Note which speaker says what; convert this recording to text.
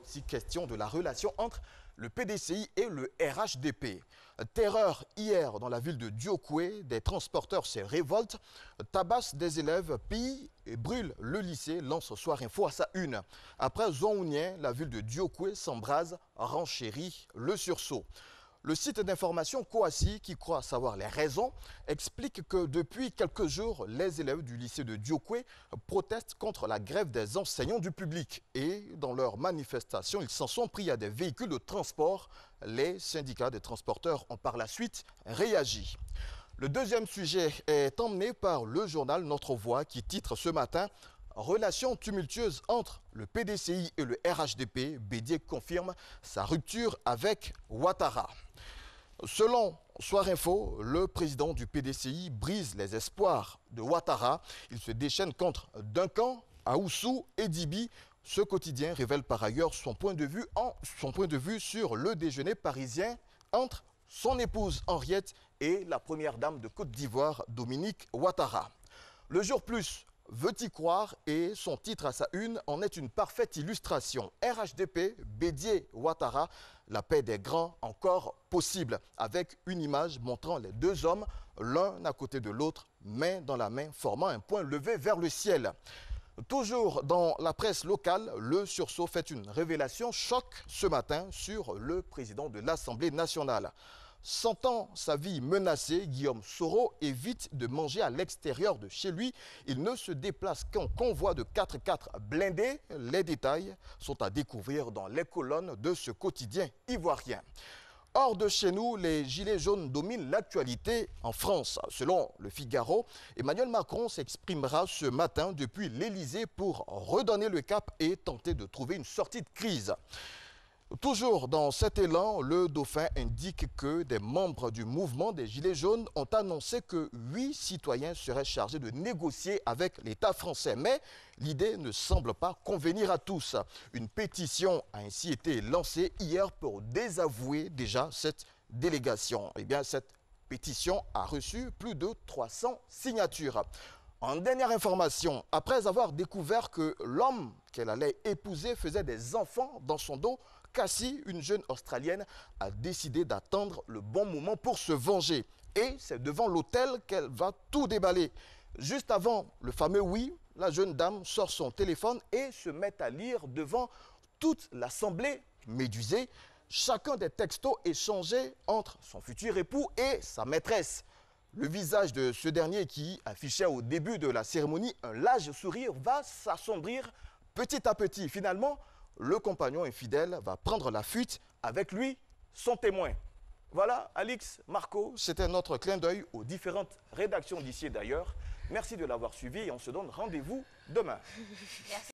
Speaker 1: aussi question de la relation entre le PDCI et le RHDP. Terreur hier dans la ville de Diokoué, des transporteurs se révoltent, tabassent des élèves, pillent et brûlent le lycée, lance Soir Info à sa une. Après Zouaounien, la ville de Diokoué s'embrase, renchérit le sursaut. Le site d'information Kouassi, qui croit savoir les raisons, explique que depuis quelques jours, les élèves du lycée de Diokoué protestent contre la grève des enseignants du public. Et dans leur manifestation, ils s'en sont pris à des véhicules de transport. Les syndicats des transporteurs ont par la suite réagi. Le deuxième sujet est emmené par le journal Notre Voix qui titre ce matin « Relations tumultueuses entre le PDCI et le RHDP ». Bédié confirme sa rupture avec Ouattara. Selon Soir Info, le président du PDCI brise les espoirs de Ouattara. Il se déchaîne contre Duncan, Aoussou et Dibi. Ce quotidien révèle par ailleurs son point de vue sur le déjeuner parisien entre son épouse Henriette et la première dame de Côte d'Ivoire, Dominique Ouattara. Le Jour Plus veut y croire et son titre à sa une en est une parfaite illustration. RHDP, Bédié Ouattara, la paix des grands encore possible, avec une image montrant les deux hommes, l'un à côté de l'autre, main dans la main, formant un point levé vers le ciel. Toujours dans la presse locale, le sursaut fait une révélation choc ce matin sur le président de l'Assemblée nationale. Sentant sa vie menacée, Guillaume Soro évite de manger à l'extérieur de chez lui. Il ne se déplace qu'en convoi de 4x4 blindés. Les détails sont à découvrir dans les colonnes de ce quotidien ivoirien. Hors de chez nous, les gilets jaunes dominent l'actualité en France. Selon le Figaro, Emmanuel Macron s'exprimera ce matin depuis l'Élysée pour redonner le cap et tenter de trouver une sortie de crise. Toujours dans cet élan, le Dauphin indique que des membres du mouvement des Gilets jaunes ont annoncé que 8 citoyens seraient chargés de négocier avec l'État français. Mais l'idée ne semble pas convenir à tous. Une pétition a ainsi été lancée hier pour désavouer déjà cette délégation. Eh bien, cette pétition a reçu plus de 300 signatures. En dernière information, après avoir découvert que l'homme qu'elle allait épouser faisait des enfants dans son dos, Cassie, une jeune Australienne, a décidé d'attendre le bon moment pour se venger. Et c'est devant l'hôtel qu'elle va tout déballer. Juste avant le fameux oui, la jeune dame sort son téléphone et se met à lire devant toute l'assemblée médusée chacun des textos échangés entre son futur époux et sa maîtresse. Le visage de ce dernier qui affichait au début de la cérémonie un large sourire va s'assombrir petit à petit. Finalement, le compagnon infidèle va prendre la fuite, avec lui son témoin. Voilà, Alix, Marco, c'était notre clin d'œil aux différentes rédactions d'ici et d'ailleurs. Merci de l'avoir suivi et on se donne rendez-vous demain.
Speaker 2: Merci.